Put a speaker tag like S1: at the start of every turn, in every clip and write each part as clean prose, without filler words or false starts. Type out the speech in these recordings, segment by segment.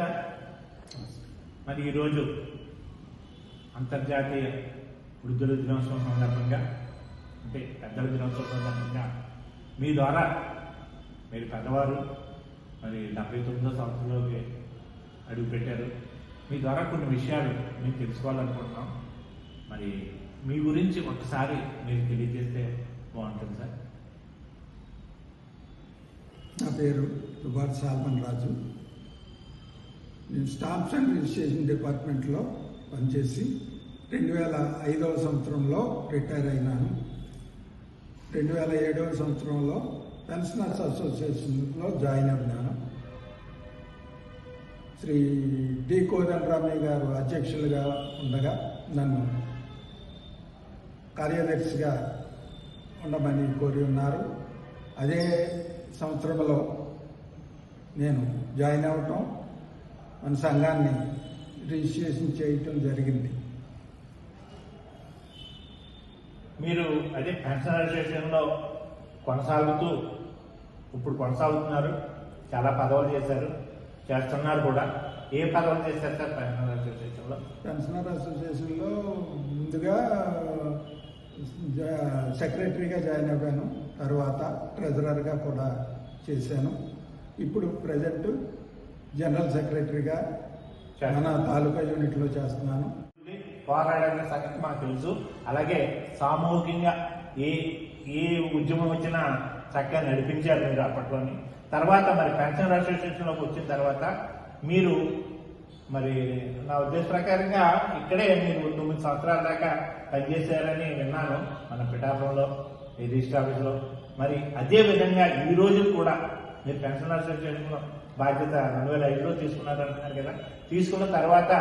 S1: Sir, మరి ఈరోజు అంతర్జాతీయ వృద్ధుల దినోత్సవం సందర్భంగా, అంటే పెద్దల దినోత్సవం సందర్భంగా మీ ద్వారా, మీరు పెద్దవారు, మరి 79వ సంవత్సరంలోకి అడుగుపెట్టారు. మీ ద్వారా కొన్ని విషయాలు మేము తెలుసుకోవాలనుకుంటున్నాం. మరి మీ గురించి ఒకసారి మీరు తెలియజేస్తే బాగుంటుంది సార్.
S2: నా పేరు దుబార్ సాల్మన్ రాజు. నేను స్టాంప్స్ అండ్ రిజిస్ట్రేషన్ డిపార్ట్మెంట్లో పనిచేసి 2005వ సంవత్సరంలో రిటైర్ అయినాను. 2007వ సంవత్సరంలో పెన్షనర్స్ అసోసియేషన్లో జాయిన్ అయినాను. శ్రీ డి కోదండరామయ్య గారు అధ్యక్షులుగా ఉండగా నన్ను కార్యదర్శిగా ఉండమని కోరి ఉన్నారు. అదే సంవత్సరంలో నేను జాయిన్ అవ్వటం, మన సంఘాన్ని రిజిస్ట్రేషన్ చేయటం జరిగింది.
S1: మీరు అదే పెన్షన్ అసోసియేషన్లో ఇప్పుడు కొనసాగుతున్నారు. చాలా పదవులు చేస్తున్నారు కూడా. ఏ పదవులు చేశారు సార్ పెన్షనర్ అసోసియేషన్లో?
S2: పెన్షనర్ అసోసియేషన్లో ముందుగా సెక్రటరీగా జాయిన్ అయ్యాను. తర్వాత ట్రెజరర్గా కూడా చేశాను. ఇప్పుడు ప్రజెంట్ జనరల్ సెక్రటరీగా మన తాలూకా యూనిట్లో చేస్తున్నాను.
S1: పోరాడాలనే సంగతి మాకు తెలుసు. అలాగే సామూహికంగా ఏ ఉద్యమం వచ్చినా చక్కగా నడిపించారు మీరు అప్పట్లోని. తర్వాత మరి పెన్షనర్ అసోసియేషన్లోకి వచ్చిన తర్వాత మీరు మరి నా ఉద్దేశ ప్రకారంగా ఇక్కడే మీరు 9 సంవత్సరాల దాకా పనిచేశారని విన్నాను, మన పిఠాపురంలో ఈ రిజిస్టర్ ఆఫీస్లో. మరి అదే విధంగా ఈ రోజు కూడా మీరు పెన్షనర్ అసోసియేషన్లో బాధ్యత 2005లో తీసుకున్నారంటున్నారు కదా. తీసుకున్న తర్వాత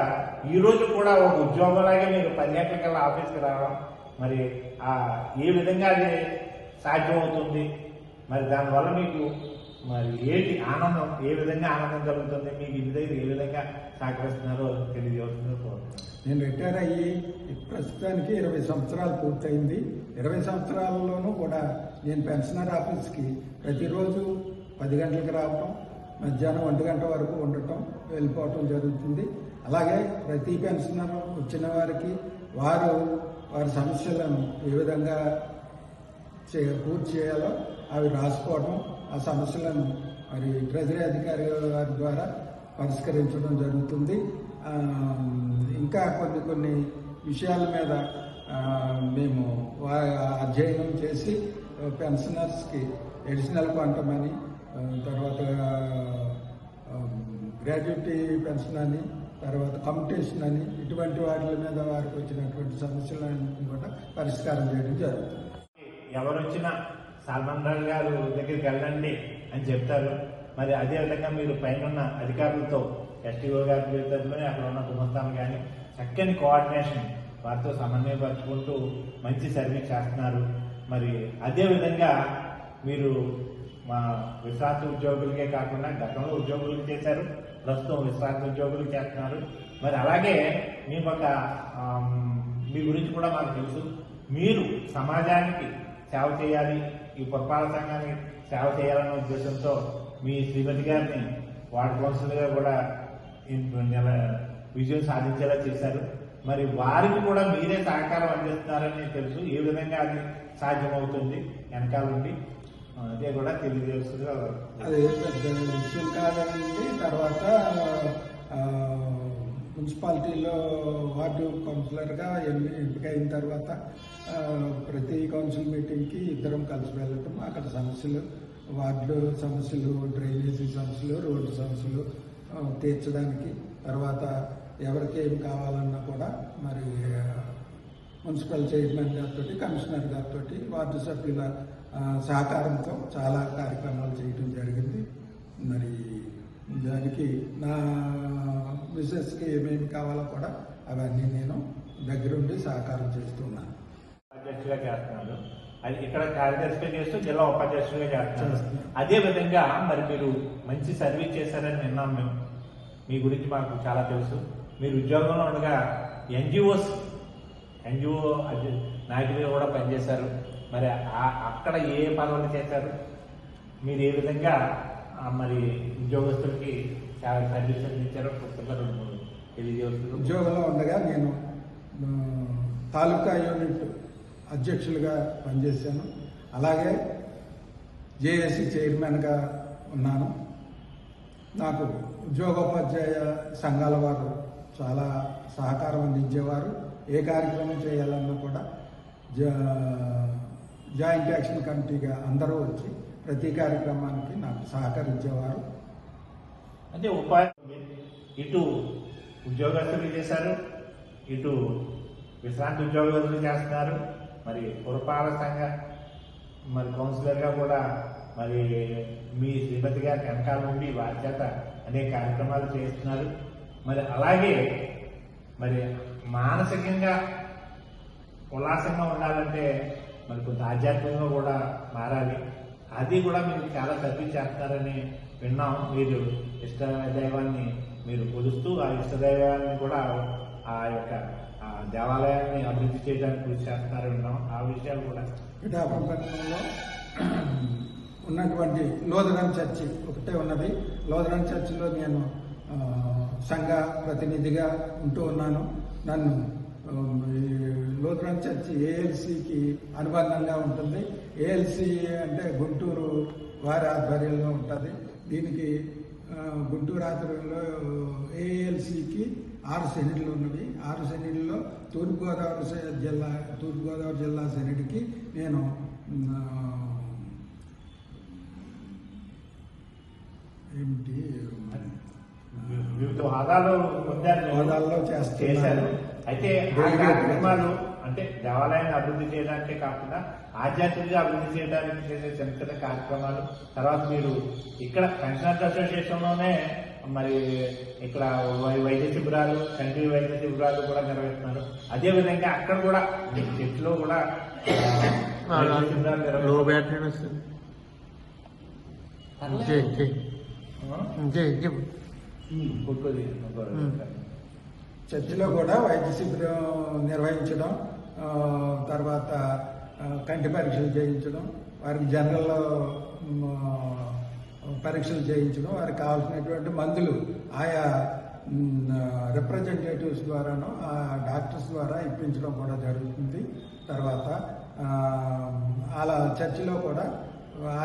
S1: ఈ రోజు కూడా ఒక ఉద్యోగంలాగే మీరు 10 గంటలకల్లా ఆఫీస్కి రావడం, మరి ఏ విధంగా అది సాధ్యమవుతుంది, మరి దానివల్ల మీకు మరి ఏంటి ఆనందం, ఏ విధంగా ఆనందం కలుగుతుంది, మీకు ఇంటి దగ్గర ఏ విధంగా సహకరిస్తున్నారో తెలియజేస్తుందో.
S2: నేను రిటైర్ అయ్యి ప్రస్తుతానికి 20 సంవత్సరాలు పూర్తయింది. 20 సంవత్సరాల్లోనూ కూడా నేను పెన్షనర్ ఆఫీస్కి ప్రతిరోజు 10 గంటలకు రావటం, మధ్యాహ్నం 1 గంట వరకు ఉండటం, వెళ్ళిపోవటం జరుగుతుంది. అలాగే ప్రతి పెన్షనర్ వచ్చిన వారికి వారి సమస్యలను ఏ విధంగా పూర్తి చేయాలో అవి రాసుకోవడం, ఆ సమస్యలను మరి ట్రెజరీ అధికారి వారి ద్వారా పరిష్కరించడం జరుగుతుంది. ఇంకా కొన్ని విషయాల మీద మేము అధ్యయనం చేసి పెన్షనర్స్కి అడిషనల్ క్వాంటమ్ అని, తర్వాత గ్రాడ్యుయేటీ పెన్షన్ అని, తర్వాత కమ్యూటేషన్ అని, ఇటువంటి వాటి మీద వారికి వచ్చినటువంటి సమస్యలన్నింటినీ కూడా పరిష్కారం చేయడం జరుగుతుంది.
S1: ఎవరు వచ్చినా సాల్మన్ రాజు గారు దగ్గరికి వెళ్ళండి అని చెప్తారు. మరి అదేవిధంగా మీరు పైన అధికారులతో, ఎస్టీఓ గారి చేతుల్లోనే అక్కడ ఉన్న గుమస్తాను కానీ చక్కని కోఆర్డినేషన్ వారితో సమన్వయపరుచుకుంటూ మంచి సర్వీస్ చేస్తున్నారు. మరి అదేవిధంగా మీరు మా విశ్రాంతి ఉద్యోగులకే కాకుండా గతంలో ఉద్యోగులకు చేశారు, ప్రస్తుతం విశ్రాంతి ఉద్యోగులకు చేస్తున్నారు. మరి అలాగే మీకు మీ గురించి కూడా మాకు తెలుసు. మీరు సమాజానికి సేవ చేయాలి, ఈ పురపాలక సంఘానికి సేవ చేయాలన్న ఉద్దేశంతో మీ శ్రీమతి గారిని వార్డు కౌన్సిలర్గా కూడా విజయం సాధించేలా చేశారు. మరి వారికి కూడా మీరే సహకారం అందిస్తున్నారని తెలుసు. ఏ విధంగా అది సాధ్యమవుతుంది వెనకాల నుండి అదే కూడా తెలియజేస్తుగా.
S2: అది పెద్ద విషయం కాదండి. తర్వాత మున్సిపాలిటీలో వార్డు కౌన్సిలర్గా ఎంపికైన తర్వాత ప్రతి కౌన్సిల్ మీటింగ్కి ఇద్దరం కలిసి వెళ్ళటం, అక్కడ సమస్యలు, వార్డు సమస్యలు, డ్రైనేజీ సమస్యలు, రోడ్డు సమస్యలు తీర్చడానికి, తర్వాత ఎవరికి ఏం కావాలన్నా కూడా మరి మున్సిపల్ చైర్మన్ గారితో, కమిషనర్ గారితో, వార్డు సభ్యుల సహకారంతో చాలా కార్యక్రమాలు చేయడం జరిగింది. మరి దానికి నా మిసెస్కి ఏమేమి కావాలో కూడా అవన్నీ నేను దగ్గరుండి సహకారం చేస్తున్నాను.
S1: అధ్యక్షులుగా చేస్తున్నారు, అది ఇక్కడ కార్యదర్శిగా చేస్తూ జిల్లా ఉపాధ్యక్షులుగా చేస్తున్నారు. అదే విధంగా మరి మీరు మంచి సర్వీస్ చేశారని విన్నాం మేము. మీ గురించి మాకు చాలా తెలుసు. మీరు ఉద్యోగంలో ఉండగా ఎన్జిఓ నాయకులుగా కూడా పనిచేశారు. మరి అక్కడ ఏ పనులు చేశారు, మీరు ఏ విధంగా మరి ఉద్యోగస్తులకి సర్వీస్ అందించారో కొత్తగా 2-3 తెలియజేస్తున్నారు.
S2: ఉద్యోగంలో ఉండగా నేను తాలూకా యూనిట్ అధ్యక్షులుగా పనిచేశాను. అలాగే జేఏసీ చైర్మన్గా ఉన్నాను. నాకు ఉద్యోగోపాధ్యాయ సంఘాల వారు చాలా సహకారం అందించేవారు. ఏ కార్యక్రమం చేయాలన్నా కూడా జాయింట్ యాక్షన్ కమిటీగా అందరూ వచ్చి ప్రతి కార్యక్రమానికి నాకు సహకరించేవారు.
S1: అంటే ఉపాధి ఇటు ఉద్యోగస్తులు చేశారు, ఇటు విశ్రాంతి ఉద్యోగస్తులు చేస్తున్నారు, మరి పురపాలక సంఘ మరి కౌన్సిలర్గా కూడా మరి మీ శ్రీమతి గారి వెనకాల నుండి వారి చేత అనేక కార్యక్రమాలు చేస్తున్నారు. మరి అలాగే మరి మానసికంగా ఉల్లాసంగా ఉండాలంటే మరి కొంత ఆధ్యాత్మికంగా కూడా మారాలి. అది కూడా మీరు చాలా సర్వీస్ చేస్తున్నారని విన్నాం. మీరు ఇష్ట దైవాన్ని మీరు కొలుస్తూ ఆ ఇష్టదైవాన్ని కూడా ఆ యొక్క దేవాలయాన్ని అభివృద్ధి చేయడానికి కృషి చేస్తున్నారని విన్నాం. ఆ విషయాలు కూడా
S2: పిఠాపురం పట్టణంలో ఉన్నటువంటి లోదరన్ చర్చి ఒకటే ఉన్నది. లోదరన్ చర్చిలో నేను సంఘ ప్రతినిధిగా ఉంటూ ఉన్నాను. నన్ను లోదరన్ చర్చి ఏఎల్సీకి అనుబంధంగా ఉంటుంది. ఏఎల్సీ అంటే గుంటూరు వారి ఆధ్వర్యంలో ఉంటుంది. దీనికి గుంటూరు ఆధ్వర్యంలో ఏఎల్సీకి 6 సెనిట్లు ఉన్నవి. 6 సెనిట్లో తూర్పుగోదావరి జిల్లా సెనిట్కి నేను ఏమిటి
S1: వివిధ హోదాలో చేశారు. అయితే కార్యక్రమాలు అంటే దేవాలయాన్ని అభివృద్ధి చేయడానికే కాకుండా ఆధ్యాత్మికంగా అభివృద్ధి చేయడానికి చేసే చిన్న చిన్న కార్యక్రమాలు. తర్వాత మీరు ఇక్కడ పెన్షనర్స్ అసోసియేషన్లోనే మరి ఇక్కడ వైద్య శిబిరాలు, కంటి వైద్య శిబిరాలు కూడా నిర్వహిస్తున్నారు. అదేవిధంగా అక్కడ కూడా చర్చిలో కూడా శిబిరాలు నిర్వహిస్తున్నారు.
S2: చర్చిలో కూడా వైద్య శిబిరం నిర్వహించడం, తర్వాత కంటి పరీక్షలు చేయించడం, వారికి జనరల్ పరీక్షలు చేయించడం, వారికి కావాల్సినటువంటి మందులు ఆయా రిప్రజెంటేటివ్స్ ద్వారాను ఆ డాక్టర్స్ ద్వారా ఇప్పించడం కూడా జరుగుతుంది. తర్వాత అలా చర్చిలో కూడా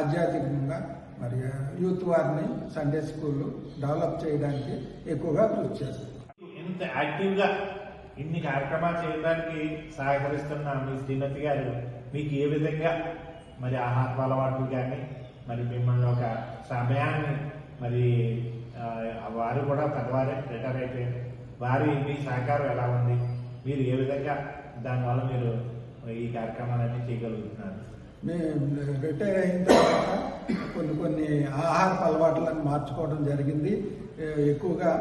S2: ఆధ్యాత్మికంగా మరి యూత్ వారిని సండే స్కూల్ డెవలప్ చేయడానికి ఎక్కువగా కృషి చేస్తారు.
S1: ఇంత యాక్టివ్గా ఇన్ని కార్యక్రమాలు చేయడానికి సహకరిస్తున్న మీ శ్రీమతి గారు మీకు ఏ విధంగా మరి ఆహార అలవాట్లు కానీ మరి మిమ్మల్ని ఒక సమయాన్ని మరి వారు కూడా పెద్దవారే రిటైర్ అయిపోయారు, వారి మీ సహకారం ఎలా ఉంది, మీరు ఏ విధంగా దానివల్ల మీరు ఈ కార్యక్రమాలన్నీ చేయగలుగుతున్నారు?
S2: మేము రిటైర్ అయిన తర్వాత కొన్ని ఆహార అలవాట్లను మార్చుకోవడం జరిగింది. ఎక్కువగా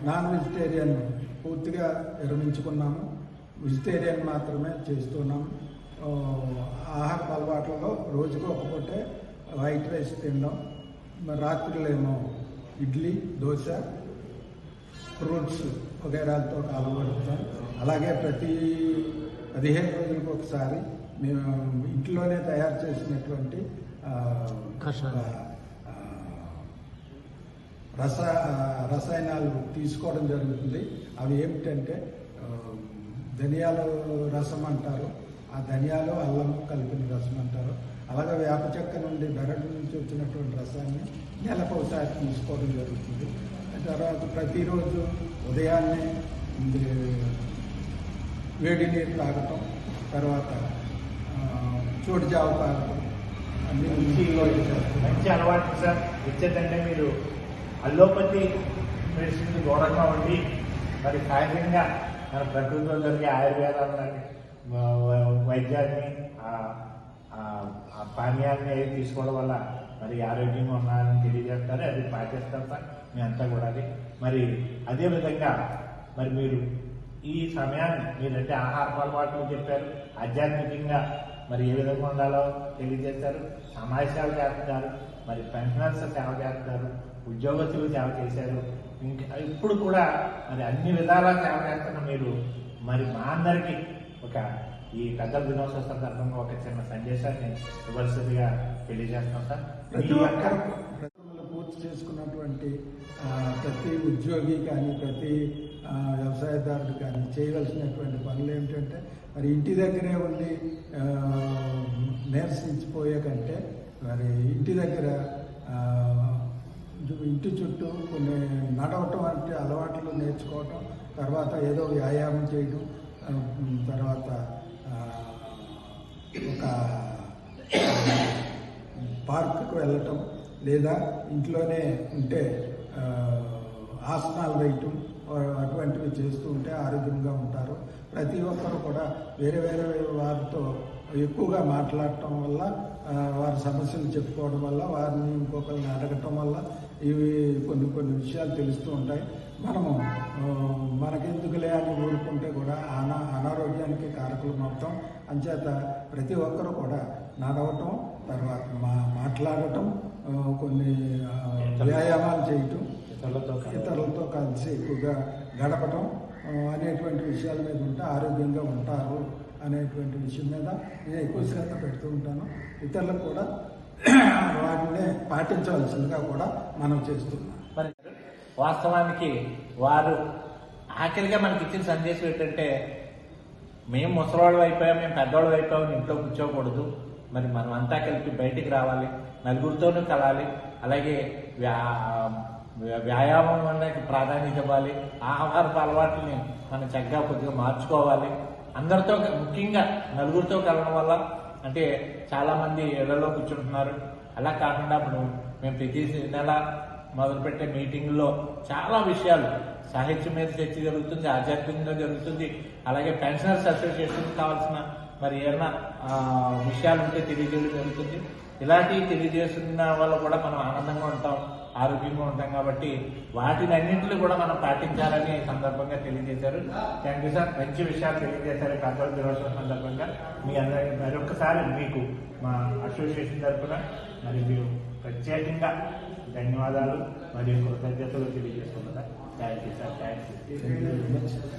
S2: నాన్ వెజిటేరియన్ పూర్తిగా విరమించుకున్నాము. వెజిటేరియన్ మాత్రమే చేస్తున్నాము. ఆహార అలవాట్లలో రోజుకు ఒక పూటే వైట్ రైస్ తినడం, రాత్రులేమో ఇడ్లీ, దోశ, ఫ్రూట్స్ వగైరాలతో కాలగొడతాం. అలాగే ప్రతి 15 రోజులకు ఒకసారి మేము ఇంట్లోనే తయారు చేసినటువంటి రసాయనాలు తీసుకోవడం జరుగుతుంది. అవి ఏమిటంటే ధనియాల రసం అంటారు, ఆ ధనియాలు అల్లం కలిపిన రసం అంటారు. అలాగే వేప చెక్క నుండి బెరడు నుంచి వచ్చినటువంటి రసాన్ని నెలకు ఒకసారి తీసుకోవడం జరుగుతుంది. తర్వాత ప్రతిరోజు ఉదయాన్నే వేడి నీరు తాగటం, తర్వాత చోటు జావ తాగటం అన్ని
S1: మంచి అలవాటు సార్. వచ్చేదంటే మీరు అల్లోపతి మెడిసిన్ దూరంగా ఉండి మరి సహజంగా మన ప్రకృతిలో జరిగే ఆయుర్వేదాలని వైద్యాన్ని ఆ పానీయాన్ని అవి తీసుకోవడం వల్ల మరి ఆరోగ్యంగా ఉన్నారని తెలియజేస్తారు. అది పాటిస్తారు సార్ మీ అంతా కూడా. అది మరి అదేవిధంగా మరి మీరు ఈ సమయాన్ని మీరంటే ఆహార అలవాట్లు చెప్పారు, ఆధ్యాత్మికంగా మరి ఏ విధంగా ఉండాలో తెలియజేశారు, సమాజ సేవ చేస్తున్నారు, మరి పెన్షనర్స్ సేవ చేస్తున్నారు, ఉద్యోగస్తులు సేవ చేశారు, ఇంకా ఇప్పుడు కూడా మరి అన్ని విధాలా సేవ చేస్తున్న మీరు మరి మా అందరికీ ఒక ఈ పెద్దల దినోత్సవ సందర్భంగా ఒక చిన్న సందేశాన్ని ఇవ్వాల్సిందిగా తెలియజేస్తాం సార్.
S2: ప్రతి ఒక్కరు పూర్తి చేసుకున్నటువంటి ప్రతి ఉద్యోగి కానీ ప్రతి వ్యవసాయదారుడు కానీ చేయవలసినటువంటి పనులు ఏమిటంటే మరి ఇంటి దగ్గరే ఉండి నీరసించిపోయే కంటే మరి ఇంటి దగ్గర ఇంటి చుట్టూ కొన్ని నడవటం అంటే అలవాట్లు నేర్చుకోవటం, తర్వాత ఏదో వ్యాయామం చేయడం, తర్వాత ఒక పార్కుకు వెళ్ళటం, లేదా ఇంట్లోనే ఉంటే ఆసనాలు వేయటం అటువంటివి చేస్తూ ఉంటే ఆరోగ్యంగా ఉంటారు. ప్రతి ఒక్కరు కూడా వేరే వేరే వారితో ఎక్కువగా మాట్లాడటం వల్ల, వారి సమస్యలు చెప్పుకోవడం వల్ల, వారిని ఇంకొకరిని అడగటం వల్ల ఇవి కొన్ని విషయాలు తెలుస్తూ ఉంటాయి. మనము మనకెందుకులే అని ఊరుకుంటే కూడా అనారోగ్యానికి కారకులు మొత్తం. అంచేత ప్రతి ఒక్కరు కూడా నడవటం, తర్వాత మాట్లాడటం, కొన్ని వ్యాయామాలు చేయటం, ఇతరులతో కలిసి ఎక్కువగా గడపటం అనేటువంటి విషయాల మీద ఉంటే ఆరోగ్యంగా ఉంటారు అనేటువంటి విషయం మీద నేను ఎక్కువ శ్రద్ధ పెడుతూ ఉంటాను. ఇతరులకు కూడా వాటిని పాటించవలసిందిగా కూడా మనం చేస్తున్నాం.
S1: మరి వాస్తవానికి వారు ఆఖరిగా మనకి ఇచ్చిన సందేశం ఏంటంటే, మేము ముసలివాళ్ళు అయిపోయాం, మేము పెద్దవాళ్ళు అయిపోయాం, ఇంట్లో కూర్చోకూడదు, మరి మనం అంతా కలిపి బయటికి రావాలి, నలుగురితోనూ కలాలి, అలాగే వ్యాయామం అనేది ప్రాధాన్యత ఇవ్వాలి, ఆహారపు అలవాట్లని మనం చక్కగా కొద్దిగా మార్చుకోవాలి. అందరితో, ముఖ్యంగా నలుగురితో కలవడం వల్ల, అంటే చాలామంది ఇళ్లలో కూర్చుంటున్నారు. అలా కాకుండా ఇప్పుడు మేము ప్రతి నెల మొదలుపెట్టే మీటింగ్లో చాలా విషయాలు, సాహిత్యం మీద చర్చ జరుగుతుంది, ఆధ్యాత్మికంగా జరుగుతుంది, అలాగే పెన్షనర్స్ అసోసియేషన్కి కావాల్సిన మరి ఏమైనా విషయాలు ఉంటే తెలియజేయడం జరుగుతుంది. ఇలాంటివి తెలియజేస్తున్న వల్ల కూడా మనం ఆనందంగా ఉంటాం, ఆరోగ్యంగా ఉంటాం. కాబట్టి వాటిని అన్నింటినీ కూడా మనం పాటించాలని ఈ సందర్భంగా తెలియజేశారు. థ్యాంక్ యూ సార్, మంచి విషయాలు తెలియజేశారు. కంట్రోల్ దినోత్సవం సందర్భంగా మీ అందరి మరొకసారి మీకు మా అసోసియేషన్ తరఫున మరి మీరు ప్రత్యేకంగా ధన్యవాదాలు మరియు కృతజ్ఞతలు తెలియజేస్తున్నారు. Thank you sir, thank you.